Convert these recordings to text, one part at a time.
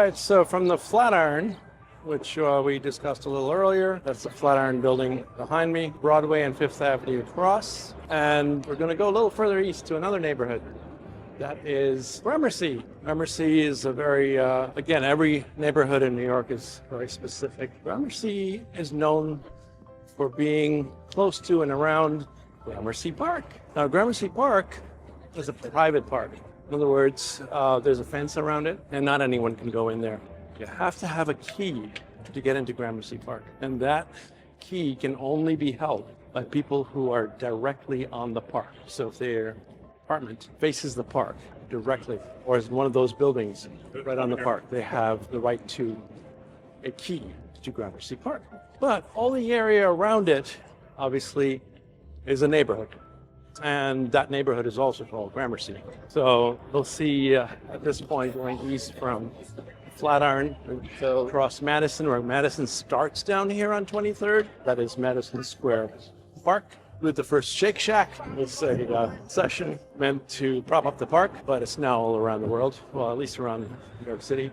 right, so from the Flatiron, which we discussed a little earlier, that's the Flatiron Building behind me, Broadway and Fifth Avenue across, and we're going to go a little further east to another neighborhood. That is Gramercy. Gramercy is a very, again, every neighborhood in New York is very specific. Gramercy is known for being close to and around Gramercy Park. Now, Gramercy Park is a private park. In other words, there's a fence around it, and not anyone can go in there. You have to have a key to get into Gramercy Park, and that key can only be held by people who are directly on the park. So if their apartment faces the park directly, or is one of those buildings right on the park, they have the right to a key to Gramercy Park. But all the area around it, obviously, is a neighborhood. And that neighborhood is also called Gramercy. So we'll see at this point going east from Flatiron across Madison, where Madison starts down here on 23rd. That is Madison Square Park. With the first Shake Shack, it's a session meant to prop up the park, but it's now all around the world. Well, at least around New York City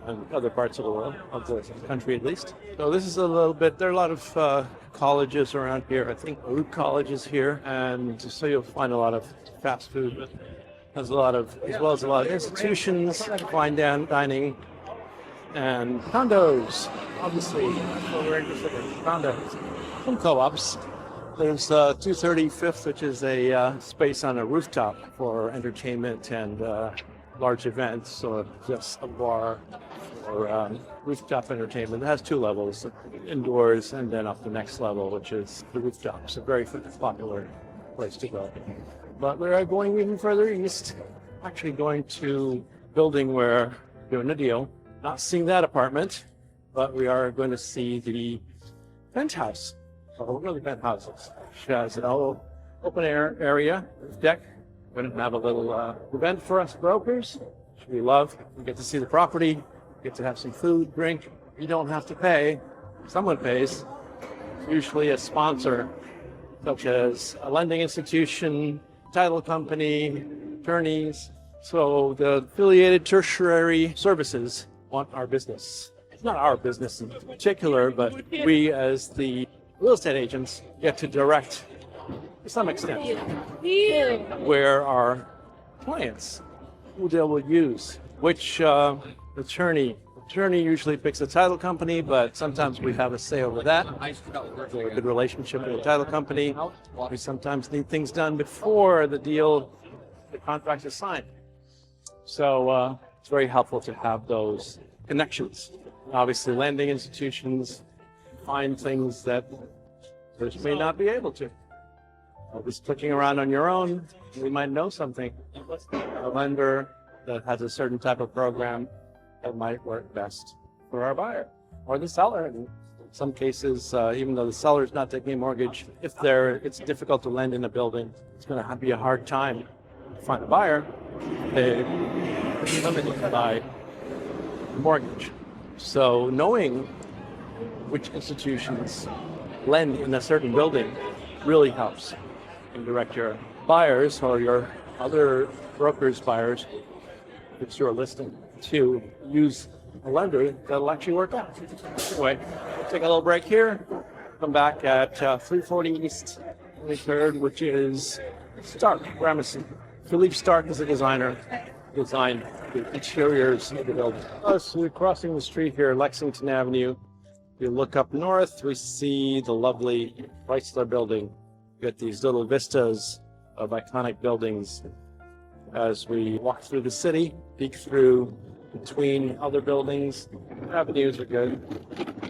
and other parts of the world, of the country at least. So this is a little bit, there are a lot of colleges around here. I think Root College is here, and so you'll find a lot of fast food. There's a lot of, as well as a lot of institutions, fine dining, and condos, obviously. That's what we're interested in, condos. Some co-ops. There's 235th, which is a space on a rooftop for entertainment and large events, or just a bar or rooftop entertainment. It has two levels, indoors and then up the next level, which is the rooftops, a very popular place to go. But we are going even further east, actually going to a building where we're doing a deal. Not seeing that apartment, but we are going to see the Penthouse. Oh, really penthouses. Which has an open air area, deck. We're going to have a little event for us brokers, which we love. We get to see the property, get to have some food, drink. You don't have to pay. Someone pays. It's usually a sponsor, such as a lending institution, title company, attorneys. So the affiliated tertiary services want our business. It's not our business in particular, but we as the real estate agents get to direct, to some extent, where our clients, who they will use, which attorney. Attorney usually picks a title company, but sometimes we have a say over that. We have a good relationship with the title company. We sometimes need things done before the contract is signed. So it's very helpful to have those connections. Obviously, lending institutions find things that others may not be able to. Just clicking around on your own, we might know something. A lender that has a certain type of program that might work best for our buyer or the seller. In some cases, even though the seller is not taking a mortgage, if it's difficult to lend in a building, it's going to be a hard time to find a buyer. They're limited by mortgage. So knowing which institutions lend in a certain building really helps. And direct your buyers or your other brokers' buyers, if it's your listing, to use a lender that'll actually work out. Anyway, we'll take a little break here. Come back at 340 East 23rd, which is Starck, Gramercy. Philippe Starck is a designer, designed the interiors of the building. So we're crossing the street here, Lexington Avenue. If you look up north, we see the lovely Chrysler building. You get these little vistas of iconic buildings as we walk through the city, peek through between other buildings. Avenues are good.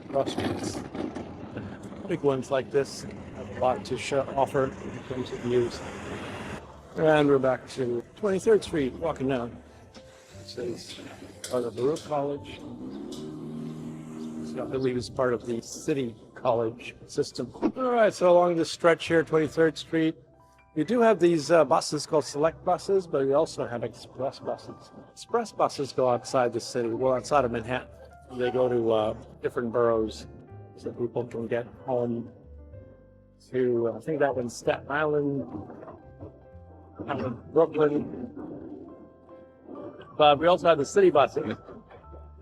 Cross streets. Big ones like this have a lot to offer in terms of views. And we're back to 23rd Street, walking down. This is part of the Roof College. I believe it's part of the city college system. All right, so along this stretch here, 23rd Street, you do have these buses called select buses, but we also have express buses. Express buses go outside the city, well, outside of Manhattan. They go to different boroughs so people can get home to, I think that one's Staten Island, Brooklyn. But we also have the city buses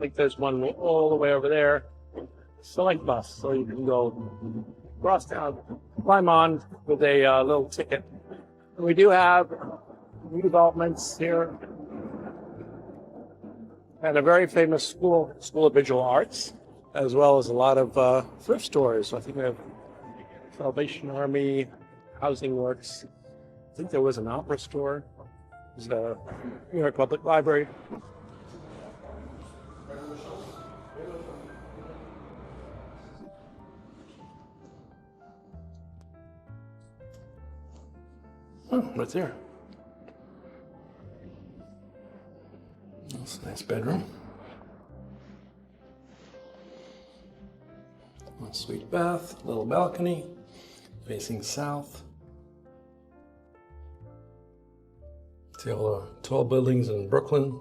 think there's one all the way over there. Select bus, so you can go cross town, climb on with a little ticket. And we do have new developments here and a very famous school of visual arts, as well as a lot of thrift stores. I think we have Salvation Army, Housing Works. I think there was an opera store. There's a New York Public Library. Oh, right there. That's a nice bedroom. Ensuite bath, little balcony, facing south. See all the tall buildings in Brooklyn.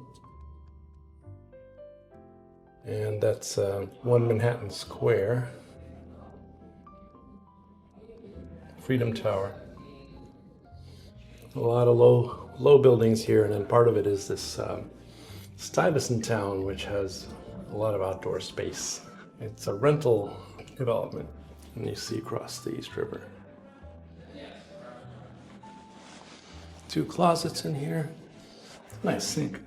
And that's 1 Manhattan Square. Freedom Tower. A lot of low buildings here, and then part of it is this Stuyvesant town, which has a lot of outdoor space. It's a rental development, and you see across the East River. 2 closets in here. Nice sink.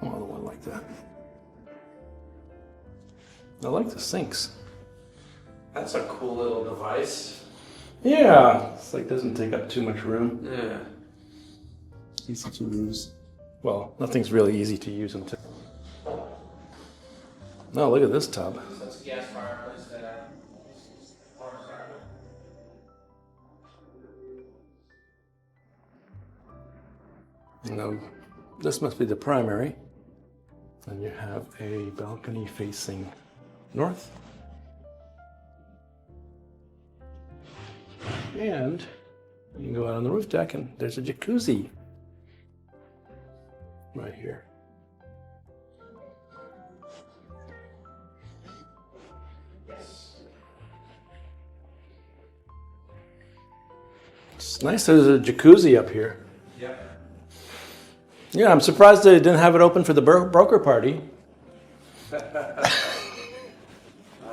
I want one like that. I like the sinks. That's a cool little device. Yeah, it's like doesn't take up too much room. Yeah. Easy to use. Well, nothing's really easy to use until. No, look at this tub. That's a gas fireplace there. Now, this must be the primary. And you have a balcony facing north. And you can go out on the roof deck and there's a jacuzzi right here. It's nice there's a jacuzzi up here. Yep. Yeah, I'm surprised they didn't have it open for the broker party.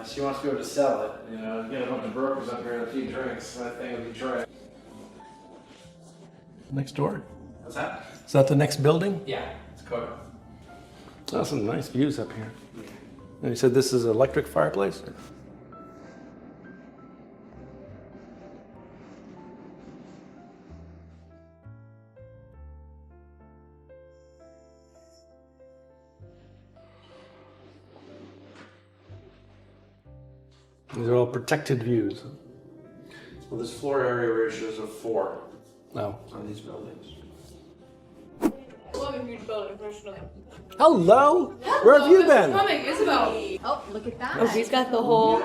She wants to be able to sell it, you know, get a bunch of brokers up here and a few drinks. That thing would be trash. Next door. What's that? Is that the next building? Yeah, it's covered. Oh, some nice views up here. And you said this is an electric fireplace? These are all protected views. Well, this floor area ratios of 4 No. on these buildings. I love a huge building, personally. Hello? Where have you been? Coming, Isabel. Oh, look at that. Oh, he's got the whole.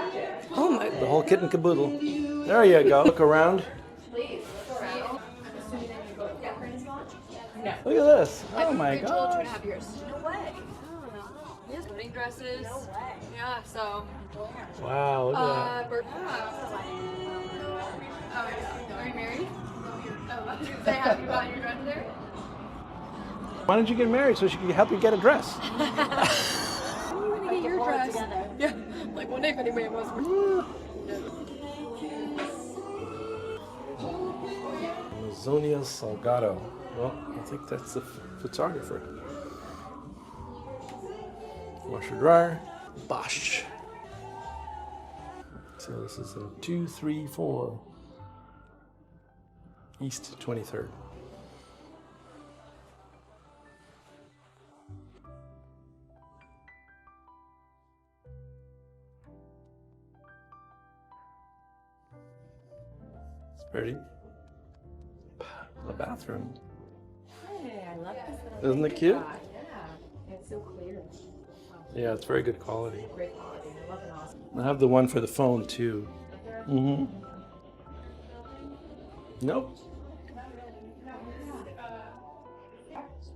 Oh my. The whole kit and caboodle. There you go. Look around. Please look around. I'm assuming that you go to friends watch. No. Look at this. Oh my I've been told god. 2.5 years. No way. Yes, wedding dresses. No way. Yeah, so. Wow, look at that. Birthday. Oh my god. Are you married? Oh, I was gonna say, have you gotten your dress there? Why didn't you get married so she could help you get a dress? When are you gonna get your dress? Yeah, like one day if anybody wants me. Zonia Salgado. Well, I think that's the photographer. Washer dryer. Bosch. So this is in 234 East 23rd. It's pretty. The bathroom. Hey, I love this little. Isn't it cute? Yeah, it's so clear. Yeah, it's very good quality. Great quality. I love it. Awesome. I have the one for the phone too. Mm-hmm. Nope.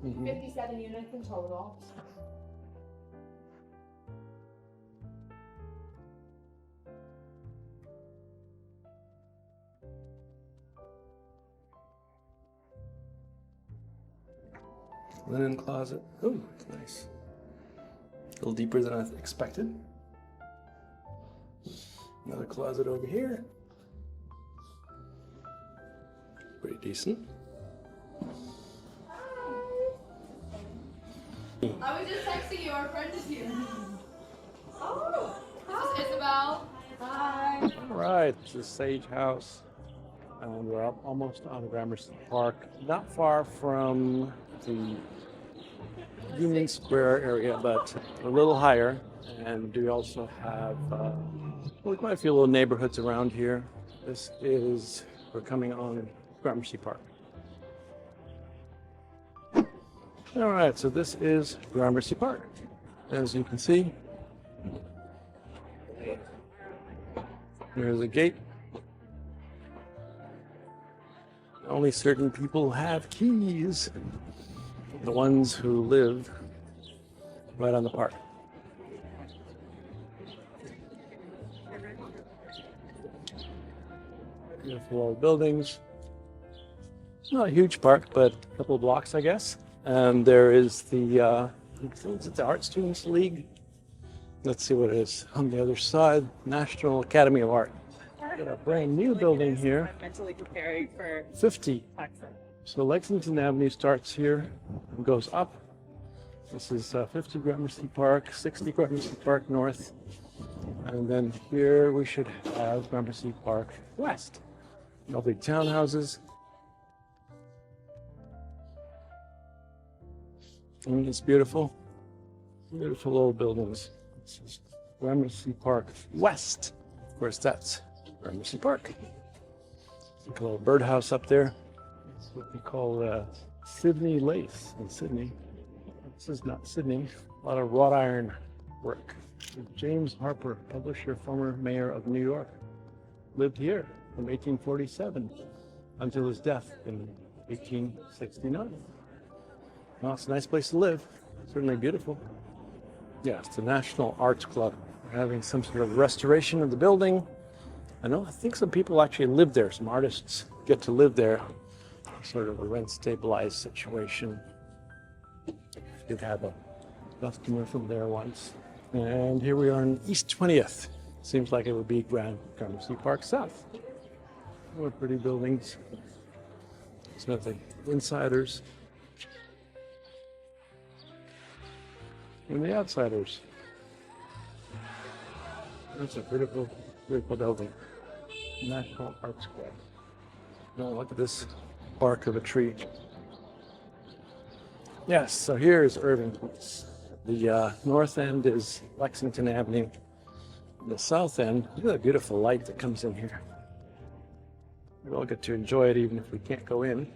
57 units in total. Linen closet. Oh, it's nice. little deeper than I expected. Another closet over here. Pretty decent. I was just texting you. Our friend is here. Oh, this is Isabel. Hi. All right, this is Sage House. And we're up almost on Gramercy Park, not far from the Union Square area, but a little higher. And we also have quite a few little neighborhoods around here. We're coming on Gramercy Park. All right, so this is Gramercy Park. As you can see, there's a gate. Only certain people have keys. The ones who live right on the park. Beautiful old buildings. It's not a huge park, but a couple of blocks, I guess. And there is the Art Students League. Let's see what it is on the other side. National Academy of Art. Got a brand new building here. Mentally preparing for 50. accent. So Lexington Avenue starts here and goes up. This is 50 Gramercy Park, 60 Gramercy Park North. And then here we should have Gramercy Park West. Lovely townhouses. And it's beautiful. Beautiful old buildings. This is Gramercy Park West. Of course, that's Gramercy Park. Look at a little birdhouse up there. It's what we call Sydney lace in Sydney. This is not Sydney. A lot of wrought iron work. James Harper, publisher, former mayor of New York, lived here from 1847 until his death in 1869. Well, it's a nice place to live. Certainly beautiful. Yeah, it's the National Arts Club. We're having some sort of restoration of the building. I think some people actually live there. Some artists get to live there. Sort of a rent stabilized situation. Did have a customer from there once. And here we are on East 20th. Seems like it would be Gramercy Park South. More pretty buildings. It's nothing. Insiders. And the outsiders. That's a beautiful, beautiful building. National Arts Club. Now look at this bark of a tree. Yes, so here's Irving Place. The north end is Lexington Avenue. The south end, look at that beautiful light that comes in here. We all get to enjoy it even if we can't go in.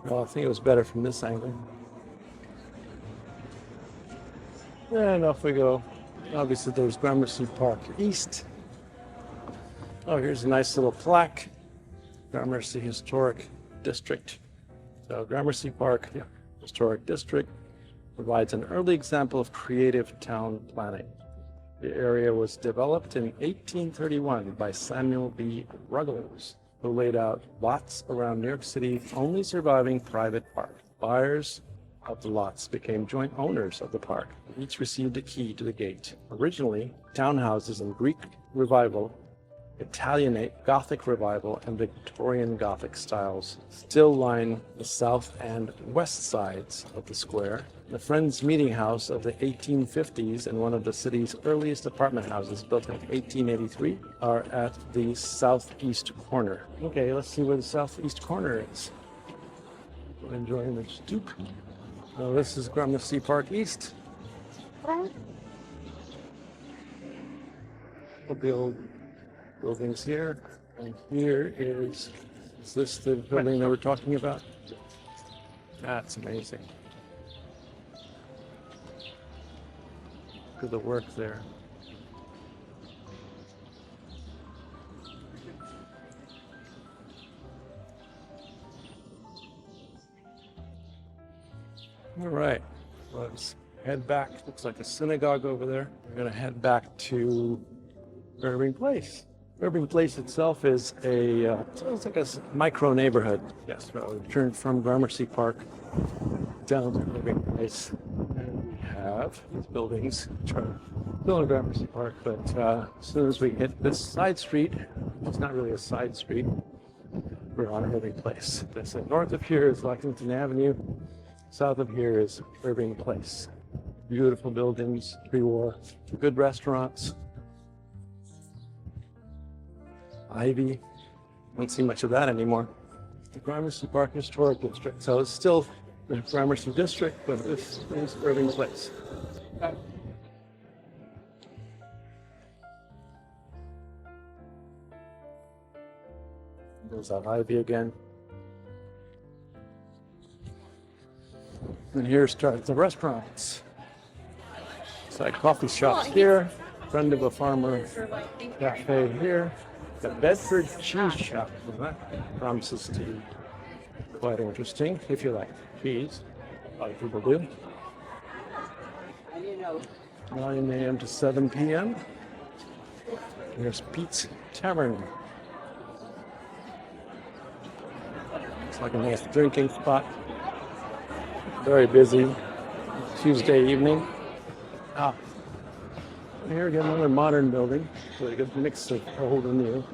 Well, I think it was better from this angle. And off we go. Obviously, there's Gramercy Park East. Oh, here's a nice little plaque. Gramercy Historic District. So Gramercy Park Historic District provides an early example of creative town planning. The area was developed in 1831 by Samuel B. Ruggles, who laid out lots around New York City's only surviving private park. Buyers of the lots became joint owners of the park. Each received a key to the gate. Originally, townhouses in Greek Revival, Italianate Gothic Revival, and Victorian Gothic styles still line the south and west sides of the square. The Friends Meeting House of the 1850s and one of the city's earliest apartment houses, built in 1883, are at the southeast corner. Okay, let's see where the southeast corner is. We're enjoying the stoop. So this is Gramercy Park East. The old buildings here, and here is this the building that we're talking about? That's amazing. Look at the work there. All right, let's head back. Looks like a synagogue over there. We're gonna head back to Irving Place. Irving Place itself is a it's like a micro neighborhood. Yes, so we turned from Gramercy Park down to Irving Place. And we have these buildings, which are still in Gramercy Park, but as soon as we hit this side street, which is not really a side street, we're on Irving Place. This north of here is Lexington Avenue. South of here is Irving Place. Beautiful buildings, pre-war, good restaurants. Ivy, don't see much of that anymore. The Gramercy Park Historic District. So it's still the Gramercy District, but this is Irving Place. There's that Ivy again. And here starts the restaurants. It's like coffee shops here. Friend of a farmer cafe here. The Bedford Cheese Shop. Well, that promises to be quite interesting if you like cheese. A lot of people do. 9 a.m. to 7 p.m. Here's Pete's Tavern. It's like a nice drinking spot. Very busy Tuesday evening. Here again, another modern building. So a good mix of old and new.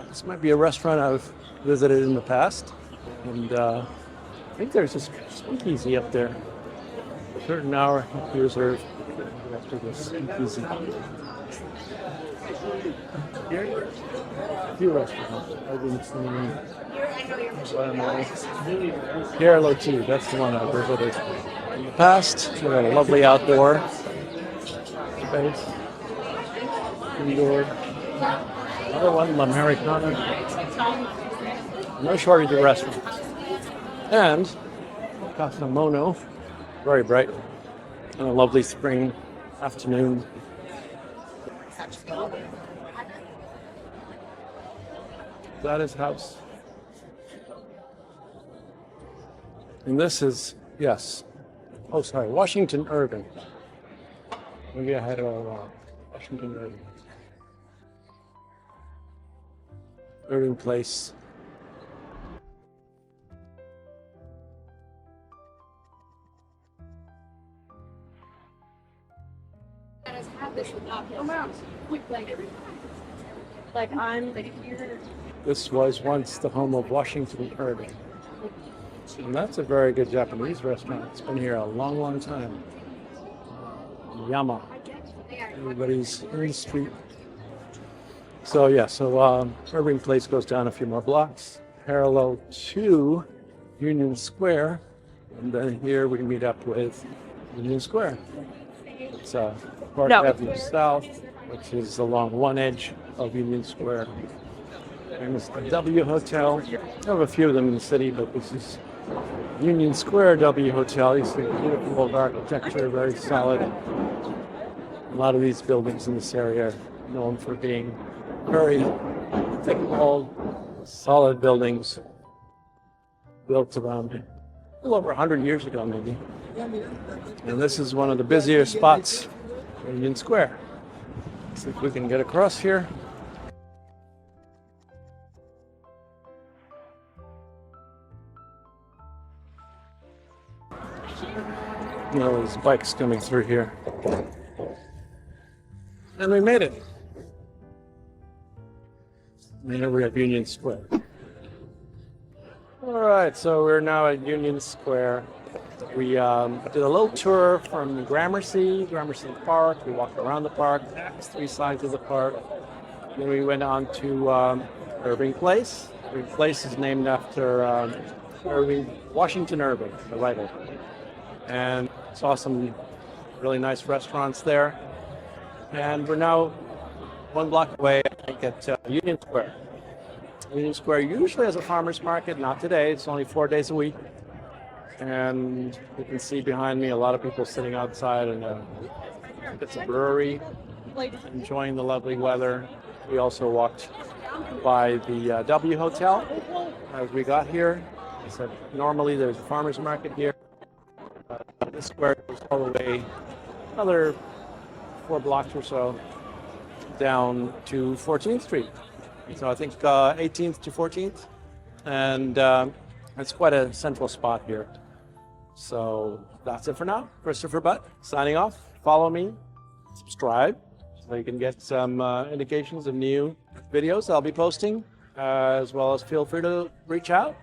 This might be a restaurant I've visited in the past. And I think there's a speakeasy up there. A certain hour reserved after this speakeasy. Here, a few restaurants. I didn't see any. Carlo too, that's the one I visited in the past. We had a lovely outdoor space. Indoor. Another one, L'Americana. No shortage of restaurants. And Casa Mono, very bright, on a lovely spring afternoon. That is house. And this is, yes. Oh, sorry, Washington Irving. Maybe I had it all wrong. Washington Irving. Irving Place. Like I'm here. This was once the home of Washington Irving. And that's a very good Japanese restaurant. It's been here a long, long time. Yama. Everybody's in the street. So yeah, Irving Place goes down a few more blocks, parallel to Union Square. And then here we meet up with Union Square. It's Park Avenue South, which is along one edge of Union Square. And it's the W Hotel. We have a few of them in the city, but this is Union Square W Hotel. You see beautiful old architecture, very solid. A lot of these buildings in this area are known for being very thick, old, solid buildings built around a little over 100 years ago, maybe. And this is one of the busier spots in Union Square. See if we can get across here. You know, there's bikes coming through here. And we made it. Here we're at Union Square. All right, so we're now at Union Square. We did a little tour from Gramercy Park. We walked around the park, three sides of the park. Then we went on to Irving Place. Irving Place is named after Washington Irving, the writer. And saw some really nice restaurants there. And we're now 1 block away, I think, at Union Square. Union Square usually has a farmer's market, not today. It's only 4 days a week. And you can see behind me a lot of people sitting outside, and it's a brewery, enjoying the lovely weather. We also walked by the W Hotel as we got here. I said normally there's a farmer's market here. This square goes all the way another 4 blocks or so down to 14th Street. So I think 18th to 14th. And it's quite a central spot here. So that's it for now. Christopher Butt signing off. Follow me, subscribe, so you can get some indications of new videos I'll be posting, as well as feel free to reach out.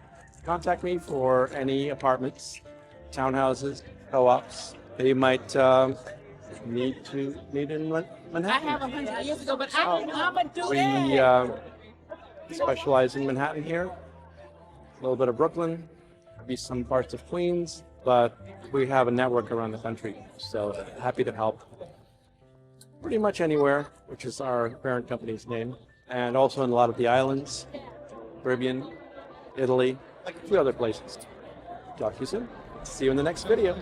Contact me for any apartments, townhouses, co-ops that you might need in Manhattan. I have 100 years ago, but I didn't know how to do that. We specialize in Manhattan here, a little bit of Brooklyn, maybe some parts of Queens, but we have a network around the country, so happy to help pretty much anywhere, which is our parent company's name, and also in a lot of the islands, Caribbean, Italy, like a few other places. Talk to you soon. See you in the next video.